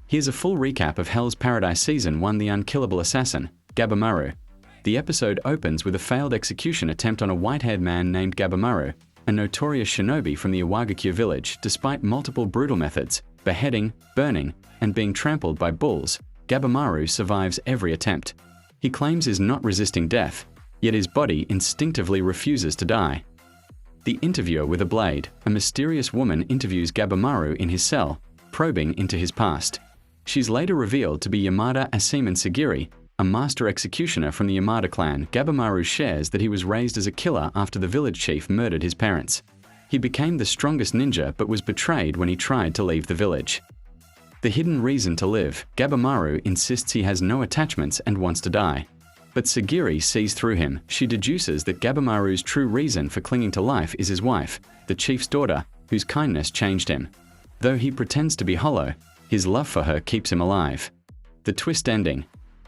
Here's a full recap of Hell's Paradise Season 1: The Unkillable Assassin, Gabimaru. The episode opens with a failed execution attempt on a white-haired man named Gabimaru, a notorious shinobi from the Iwagakure village. Despite multiple brutal methods, beheading, burning, and being trampled by bulls, Gabimaru survives every attempt. He claims he's not resisting death, yet his body instinctively refuses to die. The Interviewer with a Blade, a mysterious woman, interviews Gabimaru in his cell, probing into his past. She's later revealed to be Yamada Aseman Sagiri, a master executioner from the Yamada clan. Gabimaru shares that he was raised as a killer after the village chief murdered his parents. He became the strongest ninja but was betrayed when he tried to leave the village. The hidden reason to live. Gabimaru insists he has no attachments and wants to die. But Sagiri sees through him. She deduces that Gabimaru's true reason for clinging to life is his wife, the chief's daughter, whose kindness changed him. Though he pretends to be hollow, his love for her keeps him alive. The twist ending.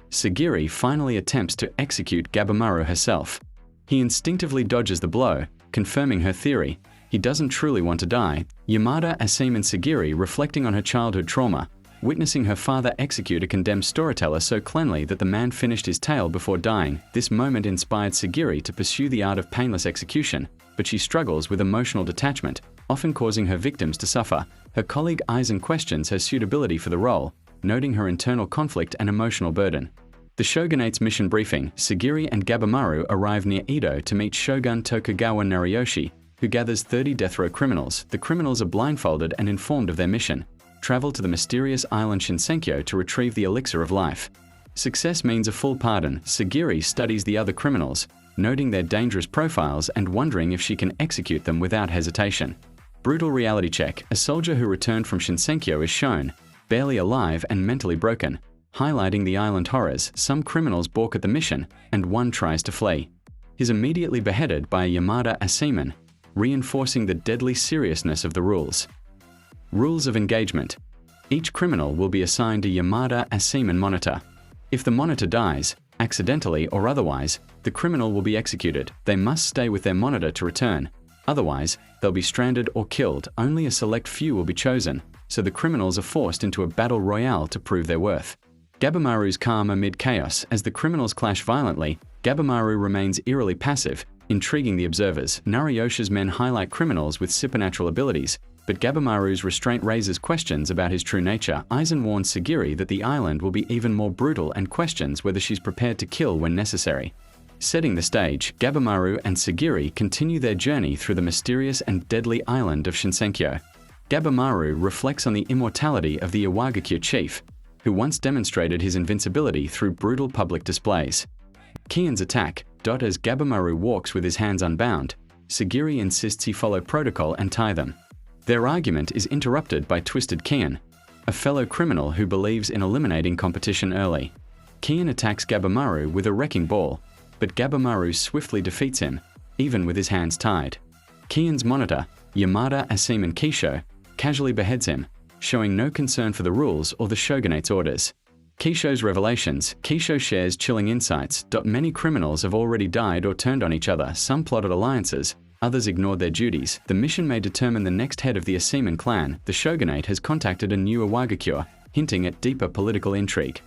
Sagiri finally attempts to execute Gabimaru herself. He instinctively dodges the blow, confirming her theory. He doesn't truly want to die. Yamada Aseman Sagiri, reflecting on her childhood trauma, witnessing her father execute a condemned storyteller so cleanly that the man finished his tale before dying. This moment inspired Sagiri to pursue the art of painless execution, but she struggles with emotional detachment, often causing her victims to suffer. Her colleague Aizen questions her suitability for the role, noting her internal conflict and emotional burden. The Shogunate's mission briefing. Sagiri and Gabimaru arrive near Edo to meet Shogun Tokugawa Nariyoshi, who gathers 30 death row criminals. The criminals are blindfolded and informed of their mission. Travel to the mysterious island Shinsenkyo to retrieve the elixir of life. Success means a full pardon. Sagiri studies the other criminals, noting their dangerous profiles and wondering if she can execute them without hesitation. Brutal reality check. A soldier who returned from Shinsenkyo is shown, barely alive and mentally broken, highlighting the island horrors. Some criminals balk at the mission, and one tries to flee. He's immediately beheaded by Yamada Aseman, reinforcing the deadly seriousness of the rules. Rules of engagement. Each criminal will be assigned a Yamada Aseman monitor. If the monitor dies, accidentally or otherwise, the criminal will be executed. They must stay with their monitor to return. Otherwise, they'll be stranded or killed. Only a select few will be chosen, so the criminals are forced into a battle royale to prove their worth. Gabimaru's calm amid chaos. As the criminals clash violently, Gabimaru remains eerily passive, intriguing the observers. Nariyoshi's men highlight criminals with supernatural abilities, but Gabimaru's restraint raises questions about his true nature. Aizen warns Sagiri that the island will be even more brutal and questions whether she's prepared to kill when necessary. Setting the stage, Gabimaru and Sagiri continue their journey through the mysterious and deadly island of Shinsenkyo. Gabimaru reflects on the immortality of the Iwagakure chief, who once demonstrated his invincibility through brutal public displays. Kian's attack. As Gabimaru walks with his hands unbound, Sagiri insists he follow protocol and tie them. Their argument is interrupted by Twisted Kian, a fellow criminal who believes in eliminating competition early. Kian attacks Gabimaru with a wrecking ball, but Gabimaru swiftly defeats him, even with his hands tied. Kian's monitor, Yamada Aseman Kisho, casually beheads him, showing no concern for the rules or the Shogunate's orders. Kisho's revelations. Kisho shares chilling insights. Many criminals have already died or turned on each other. Some plotted alliances, others ignored their duties. The mission may determine the next head of the Aseman clan. The Shogunate has contacted a new Iwagakure, hinting at deeper political intrigue.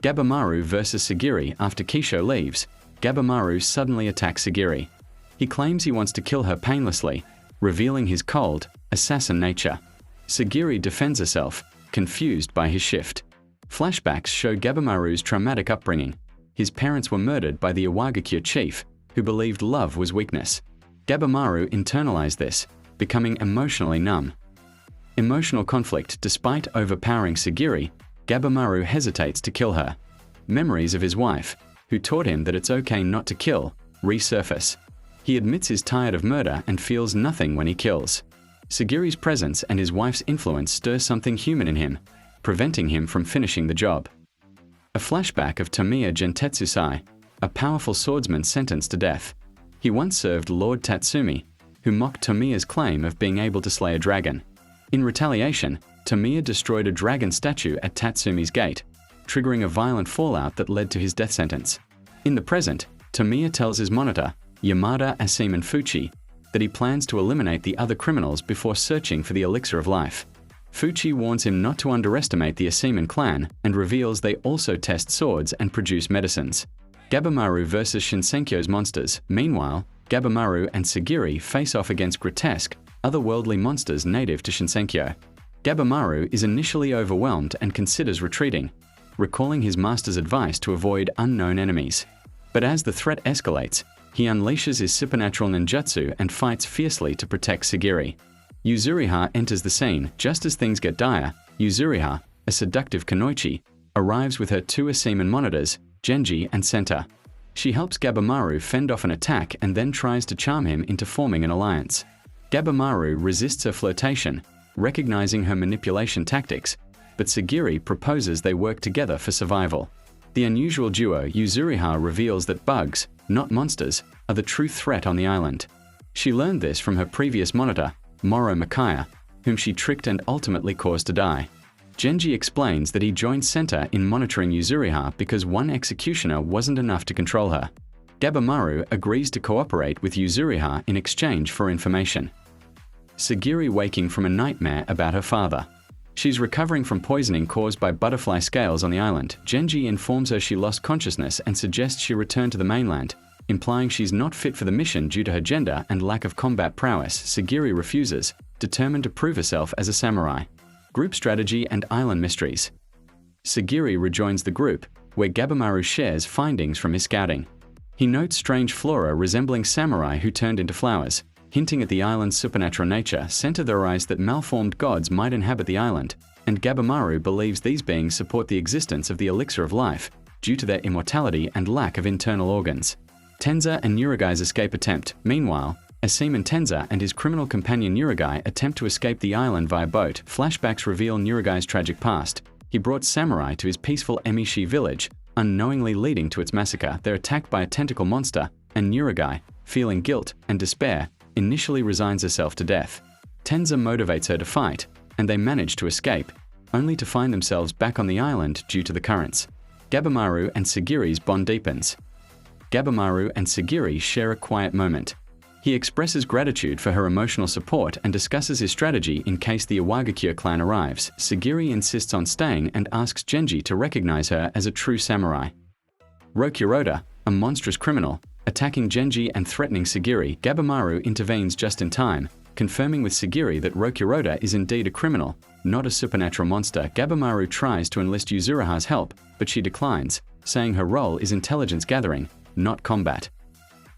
Gabimaru versus Sagiri. After Kisho leaves, Gabimaru suddenly attacks Sagiri. He claims he wants to kill her painlessly, revealing his cold, assassin nature. Sagiri defends herself, confused by his shift. Flashbacks show Gabimaru's traumatic upbringing. His parents were murdered by the Iwagakure chief, who believed love was weakness. Gabimaru internalized this, becoming emotionally numb. Emotional conflict. Despite overpowering Sagiri, Gabimaru hesitates to kill her. Memories of his wife, who taught him that it's okay not to kill, resurface. He admits he's tired of murder and feels nothing when he kills. Sagiri's presence and his wife's influence stir something human in him, preventing him from finishing the job. A flashback of Tamiya Gentetsusai, a powerful swordsman sentenced to death. He once served Lord Tatsumi, who mocked Tamiya's claim of being able to slay a dragon. In retaliation, Tamiya destroyed a dragon statue at Tatsumi's gate, triggering a violent fallout that led to his death sentence. In the present, Tamiya tells his monitor, Yamada Aseman Fuchi, that he plans to eliminate the other criminals before searching for the elixir of life. Fuchi warns him not to underestimate the Aseman clan and reveals they also test swords and produce medicines. Gabimaru versus Shinsenkyo's monsters. Meanwhile, Gabimaru and Sagiri face off against grotesque, otherworldly monsters native to Shinsenkyo. Gabimaru is initially overwhelmed and considers retreating, recalling his master's advice to avoid unknown enemies. But as the threat escalates, he unleashes his supernatural ninjutsu and fights fiercely to protect Sagiri. Yuzuriha enters the scene. Just as things get dire, Yuzuriha, a seductive kunoichi, arrives with her two Aseman monitors, Genji and Senta. She helps Gabimaru fend off an attack and then tries to charm him into forming an alliance. Gabimaru resists her flirtation, recognizing her manipulation tactics, but Sagiri proposes they work together for survival. The unusual duo Yuzuriha reveals that bugs, not monsters, are the true threat on the island. She learned this from her previous monitor, Moro Makaya, whom she tricked and ultimately caused to die. Genji explains that he joined Senta in monitoring Yuzuriha because one executioner wasn't enough to control her. Gabimaru agrees to cooperate with Yuzuriha in exchange for information. Sagiri waking from a nightmare about her father. She's recovering from poisoning caused by butterfly scales on the island. Genji informs her she lost consciousness and suggests she return to the mainland, implying she's not fit for the mission due to her gender and lack of combat prowess. Sagiri refuses, determined to prove herself as a samurai. Group strategy and island mysteries. Sagiri rejoins the group, where Gabimaru shares findings from his scouting. He notes strange flora resembling samurai who turned into flowers, hinting at the island's supernatural nature. Senta theorized that malformed gods might inhabit the island, and Gabimaru believes these beings support the existence of the elixir of life, due to their immortality and lack of internal organs. Tenza and Nuragai's escape attempt. Meanwhile, Aseman Tenza and his criminal companion Nuragai attempt to escape the island via boat. Flashbacks reveal Nuragai's tragic past. He brought samurai to his peaceful Emishi village, unknowingly leading to its massacre. They're attacked by a tentacle monster, and Nuragai, feeling guilt and despair, initially resigns herself to death. Tenza motivates her to fight, and they manage to escape, only to find themselves back on the island due to the currents. Gabimaru and Sagiri's bond deepens. Gabimaru and Sagiri share a quiet moment. He expresses gratitude for her emotional support and discusses his strategy in case the Iwagakure clan arrives. Sagiri insists on staying and asks Genji to recognize her as a true samurai. Rokuroda, a monstrous criminal, attacking Genji and threatening Sagiri. Gabimaru intervenes just in time, confirming with Sagiri that Rokuroda is indeed a criminal, not a supernatural monster. Gabimaru tries to enlist Yuzuriha's help, but she declines, saying her role is intelligence gathering, not combat.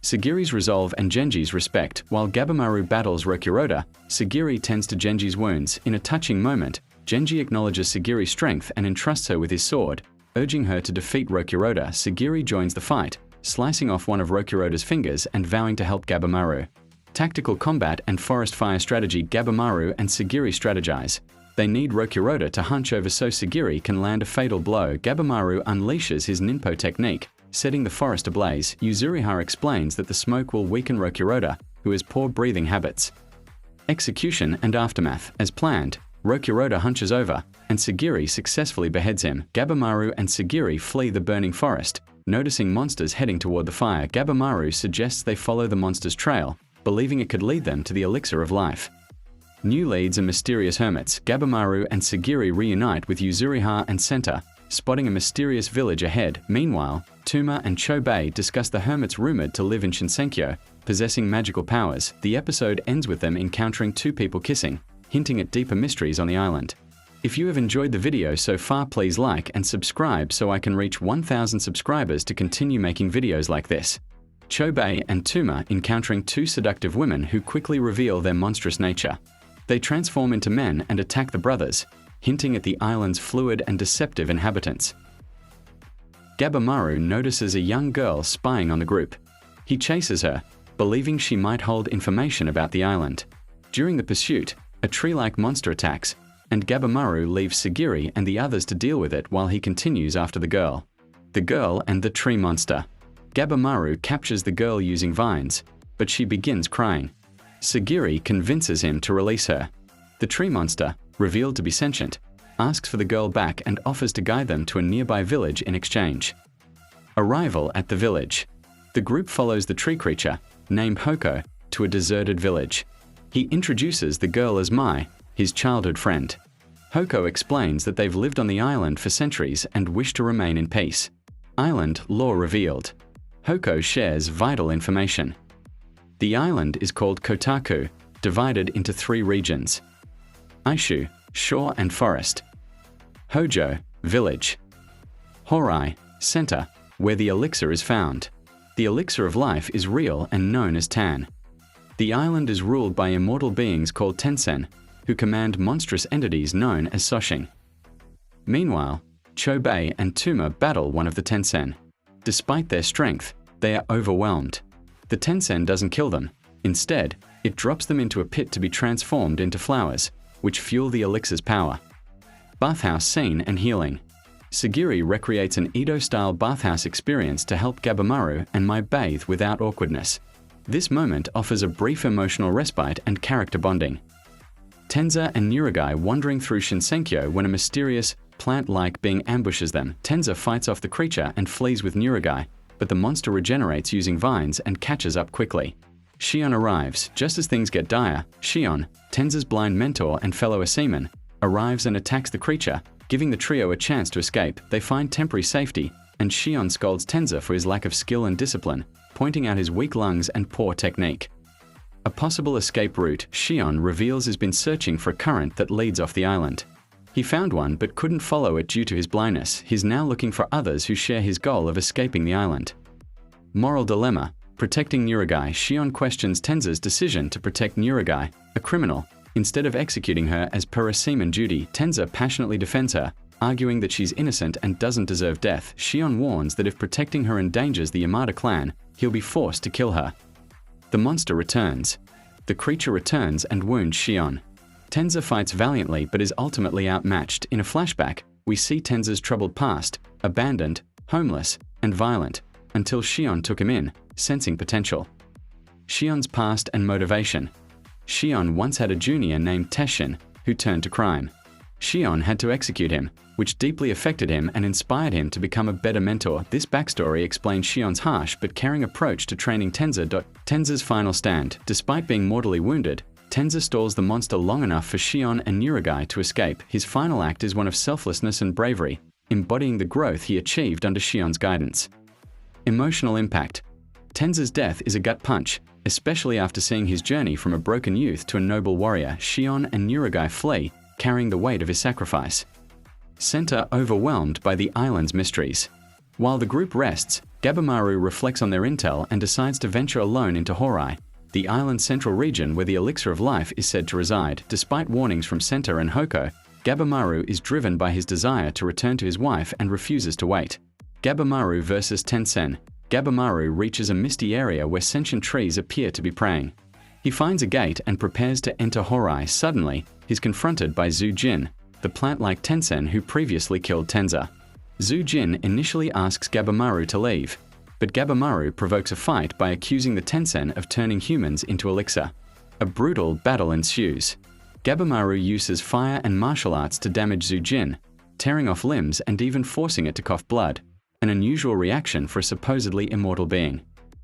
Sagiri's resolve and Genji's respect. While Gabimaru battles Rokuroda, Sagiri tends to Genji's wounds. In a touching moment, Genji acknowledges Sagiri's strength and entrusts her with his sword, urging her to defeat Rokuroda. Sagiri joins the fight, slicing off one of Rokuroda's fingers and vowing to help Gabimaru. Tactical combat and forest fire strategy. Gabimaru and Sagiri strategize. They need Rokuroda to hunch over so Sagiri can land a fatal blow. Gabimaru unleashes his ninpo technique, setting the forest ablaze. Yuzuriha explains that the smoke will weaken Rokuroda, who has poor breathing habits. Execution and aftermath. As planned, Rokuroda hunches over, and Sagiri successfully beheads him. Gabimaru and Sagiri flee the burning forest, noticing monsters heading toward the fire. Gabimaru suggests they follow the monster's trail, believing it could lead them to the elixir of life. New leads and mysterious hermits. Gabimaru and Sagiri reunite with Yuzuriha and Senta, spotting a mysterious village ahead. Meanwhile, Tuma and Chobei discuss the hermits rumored to live in Shinsenkyo, possessing magical powers. The episode ends with them encountering two people kissing, hinting at deeper mysteries on the island. If you have enjoyed the video so far, please like and subscribe so I can reach 1,000 subscribers to continue making videos like this. Chobei and Tuma encountering two seductive women who quickly reveal their monstrous nature. They transform into men and attack the brothers, hinting at the island's fluid and deceptive inhabitants. Gabimaru notices a young girl spying on the group. He chases her, believing she might hold information about the island. During the pursuit, a tree-like monster attacks, and Gabimaru leaves Sagiri and the others to deal with it while he continues after the girl. The girl and the tree monster. Gabimaru captures the girl using vines, but she begins crying. Sagiri convinces him to release her. The tree monster, revealed to be sentient, asks for the girl back and offers to guide them to a nearby village in exchange. Arrival at the village. The group follows the tree creature, named Hoko, to a deserted village. He introduces the girl as Mai, his childhood friend. Hoko explains that they've lived on the island for centuries and wish to remain in peace. Island lore revealed. Hoko shares vital information. The island is called Kotaku, divided into 3 regions: Aishu, shore and forest; Hojo, village; Horai, center, where the elixir is found. The elixir of life is real and known as Tan. The island is ruled by immortal beings called Tensen, who command monstrous entities known as Soshin. Meanwhile, Chobei and Tuma battle one of the Tensen. Despite their strength, they are overwhelmed. The Tensen doesn't kill them. Instead, it drops them into a pit to be transformed into flowers, which fuel the elixir's power. Bathhouse scene and healing. Sagiri recreates an Edo-style bathhouse experience to help Gabimaru and Mai bathe without awkwardness. This moment offers a brief emotional respite and character bonding. Tenza and Nuragai wandering through Shinsenkyo when a mysterious, plant-like being ambushes them. Tenza fights off the creature and flees with Nuragai, but the monster regenerates using vines and catches up quickly. Shion arrives. Just as things get dire, Shion, Tenza's blind mentor and fellow Aseman, arrives and attacks the creature, giving the trio a chance to escape. They find temporary safety, and Shion scolds Tenza for his lack of skill and discipline, pointing out his weak lungs and poor technique. A possible escape route, Shion reveals has been searching for a current that leads off the island. He found one but couldn't follow it due to his blindness. He's now looking for others who share his goal of escaping the island. Moral dilemma. Protecting Nuragai. Shion questions Tenza's decision to protect Nuragai, a criminal. Instead of executing her as per a seaman duty, Tenza passionately defends her, arguing that she's innocent and doesn't deserve death. Shion warns that if protecting her endangers the Yamada clan, he'll be forced to kill her. The monster returns. The creature returns and wounds Shion. Tenza fights valiantly but is ultimately outmatched. In a flashback, we see Tenza's troubled past, abandoned, homeless, and violent, until Shion took him in, sensing potential. Shion's past and motivation. Shion once had a junior named Teshin, who turned to crime. Shion had to execute him, which deeply affected him and inspired him to become a better mentor. This backstory explains Shion's harsh but caring approach to training Tenza. Tenza's final stand. Despite being mortally wounded, Tenza stalls the monster long enough for Shion and Nuragai to escape. His final act is one of selflessness and bravery, embodying the growth he achieved under Shion's guidance. Emotional impact. Tenza's death is a gut punch, especially after seeing his journey from a broken youth to a noble warrior. Shion and Nuragai flee, carrying the weight of his sacrifice. Center overwhelmed by the island's mysteries. While the group rests, Gabimaru reflects on their intel and decides to venture alone into Horai, the island's central region where the elixir of life is said to reside. Despite warnings from Center and Hoko, Gabimaru is driven by his desire to return to his wife and refuses to wait. Gabimaru versus Tensen. Gabimaru reaches a misty area where sentient trees appear to be praying. He finds a gate and prepares to enter Horai. Suddenly, he's confronted by Zhu Jin, the plant-like Tensen who previously killed Tenza. Zhu Jin initially asks Gabimaru to leave, but Gabimaru provokes a fight by accusing the Tensen of turning humans into elixir. A brutal battle ensues. Gabimaru uses fire and martial arts to damage Zhu Jin, tearing off limbs and even forcing it to cough blood, an unusual reaction for a supposedly immortal being.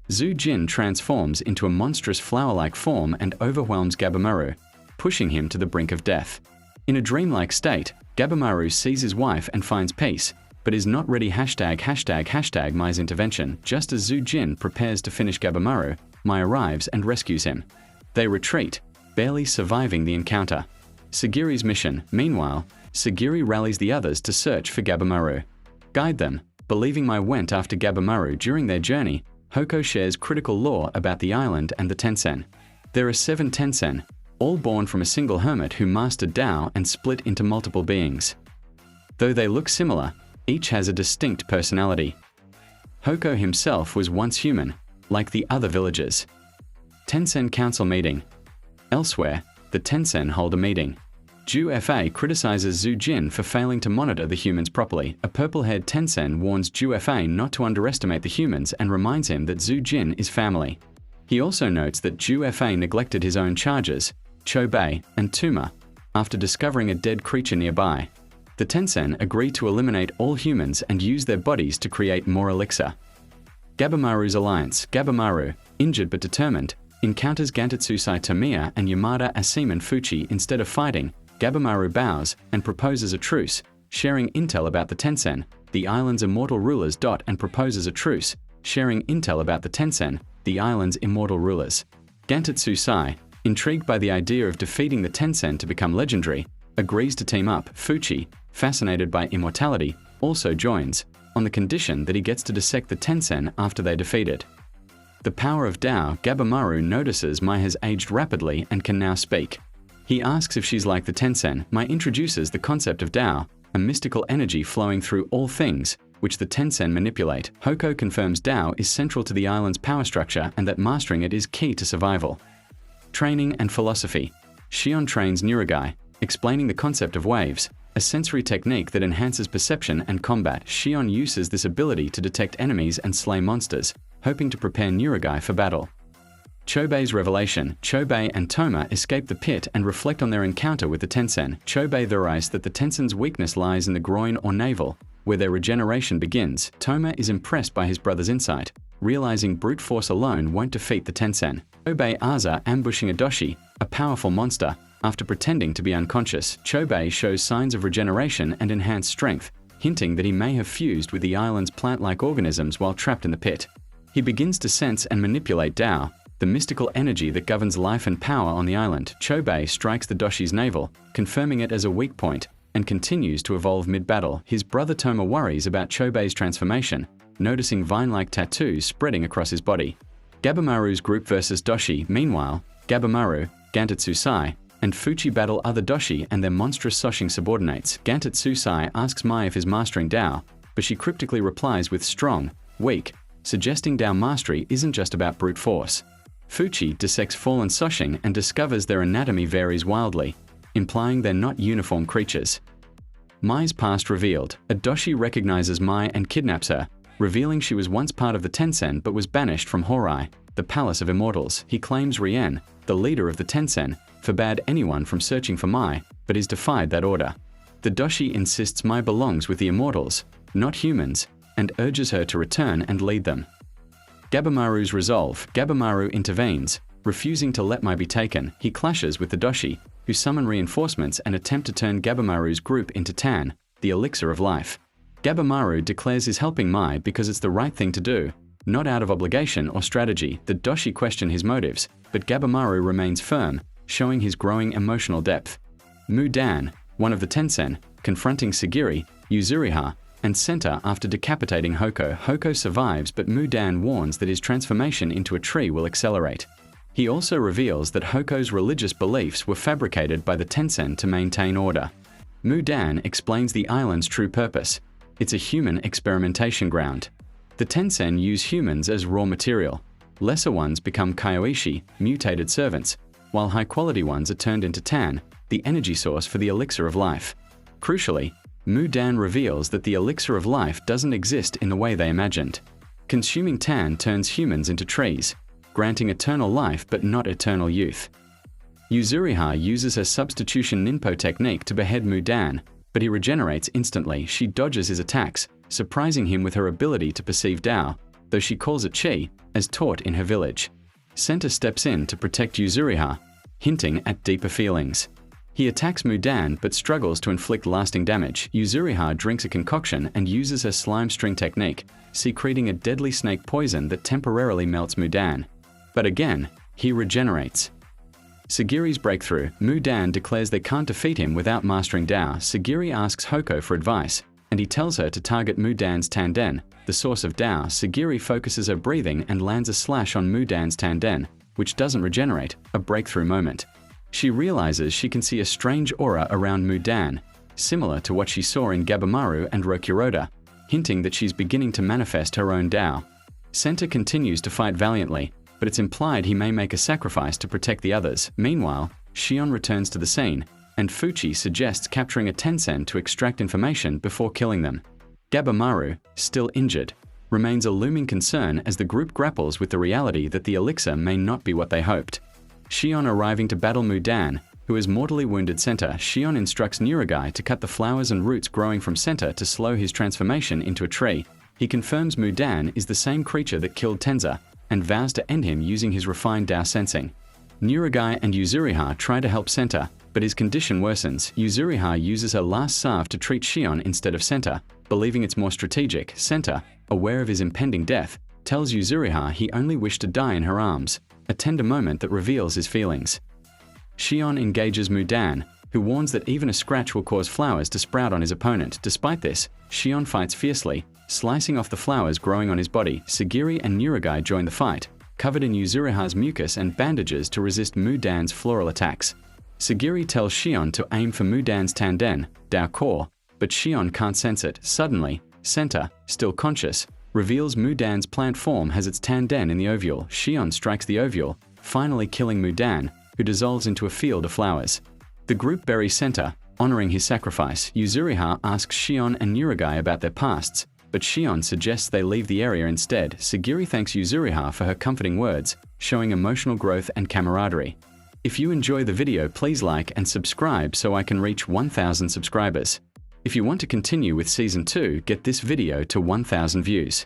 Zhu Jin transforms into a monstrous flower-like form and overwhelms Gabimaru, pushing him to the brink of death. In a dreamlike state, Gabimaru sees his wife and finds peace, but is not ready ### Mai's intervention. Just as Zhu Jin prepares to finish Gabimaru, Mai arrives and rescues him. They retreat, barely surviving the encounter. Sagiri's mission. Meanwhile, Sagiri rallies the others to search for Gabimaru. Guide them. Believing Mai went after Gabimaru during their journey, Hoko shares critical lore about the island and the Tensen. There are 7 Tensen, all born from a single hermit who mastered Tao and split into multiple beings. Though they look similar, each has a distinct personality. Hoko himself was once human, like the other villagers. Tensen Council Meeting. Elsewhere, the Tensen hold a meeting. Ju Fa criticizes Zhu Jin for failing to monitor the humans properly. A purple-haired Tensen warns Ju Fa not to underestimate the humans and reminds him that Zhu Jin is family. He also notes that Ju Fa neglected his own charges, Chobei and Tuma, after discovering a dead creature nearby. The Tensen agree to eliminate all humans and use their bodies to create more elixir. Gabimaru's alliance. Gabimaru, injured but determined, encounters Gantetsusai Tamiya and Yamada Aseman Fuchi. Instead of fighting, Gabamaru bows and proposes a truce, sharing intel about the Tensen, the island's immortal rulers. And proposes a truce, sharing intel about the Tensen, the island's immortal rulers. Gantetsu Sai, intrigued by the idea of defeating the Tensen to become legendary, agrees to team up. Fuchi, fascinated by immortality, also joins, on the condition that he gets to dissect the Tensen after they defeat it. The power of Tao. Gabamaru notices Mai has aged rapidly and can now speak. He asks if she's like the Tensen. Mai introduces the concept of Tao, a mystical energy flowing through all things, which the Tensen manipulate. Hoko confirms Tao is central to the island's power structure and that mastering it is key to survival. Training and philosophy. Shion trains Nurigai, explaining the concept of waves, a sensory technique that enhances perception and combat. Shion uses this ability to detect enemies and slay monsters, hoping to prepare Nurigai for battle. Chobei's revelation. Chobei and Toma escape the pit and reflect on their encounter with the Tensen. Chobei theorized that the Tensen's weakness lies in the groin or navel, where their regeneration begins. Toma is impressed by his brother's insight, realizing brute force alone won't defeat the Tensen. Chobei Aza ambushing a Doshi, a powerful monster, after pretending to be unconscious. Chobei shows signs of regeneration and enhanced strength, hinting that he may have fused with the island's plant-like organisms while trapped in the pit. He begins to sense and manipulate Tao, the mystical energy that governs life and power on the island. Chobei strikes the Doshi's navel, confirming it as a weak point, and continues to evolve mid-battle. His brother Toma worries about Chobei's transformation, noticing vine-like tattoos spreading across his body. Gabamaru's group versus Doshi. Meanwhile, Gabamaru, Gantetsu Sai, and Fuchi battle other Doshi and their monstrous Soshing subordinates. Gantetsu Sai asks Mai if his mastering Tao, but she cryptically replies with strong, weak, suggesting Tao mastery isn't just about brute force. Fuchi dissects fallen Soshing and discovers their anatomy varies wildly, implying they're not uniform creatures. Mai's past revealed. A Doshi recognizes Mai and kidnaps her, revealing she was once part of the Tensen but was banished from Horai, the Palace of Immortals. He claims Rien, the leader of the Tensen, forbade anyone from searching for Mai, but is defied that order. The Doshi insists Mai belongs with the Immortals, not humans, and urges her to return and lead them. Gabamaru's resolve. Gabamaru intervenes, refusing to let Mai be taken. He clashes with the Doshi, who summon reinforcements and attempt to turn Gabamaru's group into Tan, the elixir of life. Gabamaru declares he's helping Mai because it's the right thing to do, not out of obligation or strategy. The Doshi question his motives, but Gabamaru remains firm, showing his growing emotional depth. Mudan, one of the Tensen, confronting Sagiri, Yuzuriha, and Senta after decapitating Hoko. Hoko survives, but Mudan warns that his transformation into a tree will accelerate. He also reveals that Hoko's religious beliefs were fabricated by the Tensen to maintain order. Mudan explains the island's true purpose. It's a human experimentation ground. The Tensen use humans as raw material. Lesser ones become Kyoishi, mutated servants, while high-quality ones are turned into Tan, the energy source for the elixir of life. Crucially, Mudan reveals that the elixir of life doesn't exist in the way they imagined. Consuming Tan turns humans into trees, granting eternal life but not eternal youth. Yuzuriha uses her substitution ninpo technique to behead Mudan, but he regenerates instantly. She dodges his attacks, surprising him with her ability to perceive Tao, though she calls it Chi, as taught in her village. Senta steps in to protect Yuzuriha, hinting at deeper feelings. He attacks Mudan but struggles to inflict lasting damage. Yuzuriha drinks a concoction and uses her slime string technique, secreting a deadly snake poison that temporarily melts Mudan. But again, he regenerates. Sagiri's breakthrough. Mudan declares they can't defeat him without mastering Tao. Sagiri asks Hoko for advice, and he tells her to target Mudan's Tanden, the source of Tao. Sagiri focuses her breathing and lands a slash on Mudan's Tanden, which doesn't regenerate, a breakthrough moment. She realizes she can see a strange aura around Mudan, similar to what she saw in Gabamaru and Rokuroda, hinting that she's beginning to manifest her own Tao. Senta continues to fight valiantly, but it's implied he may make a sacrifice to protect the others. Meanwhile, Shion returns to the scene, and Fuchi suggests capturing a Tensen to extract information before killing them. Gabamaru, still injured, remains a looming concern as the group grapples with the reality that the elixir may not be what they hoped. Shion arriving to battle Mudan, who has mortally wounded Senta. Shion instructs Nurigai to cut the flowers and roots growing from Senta to slow his transformation into a tree. He confirms Mudan is the same creature that killed Tenza, and vows to end him using his refined Tao sensing. Nurigai and Yuzuriha try to help Senta, but his condition worsens. Yuzuriha uses her last salve to treat Shion instead of Senta, believing it's more strategic. Senta, aware of his impending death, tells Yuzuriha he only wished to die in her arms, a tender moment that reveals his feelings. Shion engages Mudan, who warns that even a scratch will cause flowers to sprout on his opponent. Despite this, Shion fights fiercely, slicing off the flowers growing on his body. Sagiri and Nuragai join the fight, covered in Yuzuriha's mucus and bandages to resist Mudan's floral attacks. Sagiri tells Shion to aim for Mudan's tanden, Dao core, but Shion can't sense it. Suddenly, Senta, still conscious, reveals Mudan's plant form has its tanden in the ovule. Shion strikes the ovule, finally killing Mudan, who dissolves into a field of flowers. The group buries Senta, honoring his sacrifice. Yuzuriha asks Shion and Nuragai about their pasts, but Shion suggests they leave the area instead. Sagiri thanks Yuzuriha for her comforting words, showing emotional growth and camaraderie. If you enjoy the video, please like and subscribe so I can reach 1,000 subscribers. If you want to continue with Season 2, get this video to 1,000 views.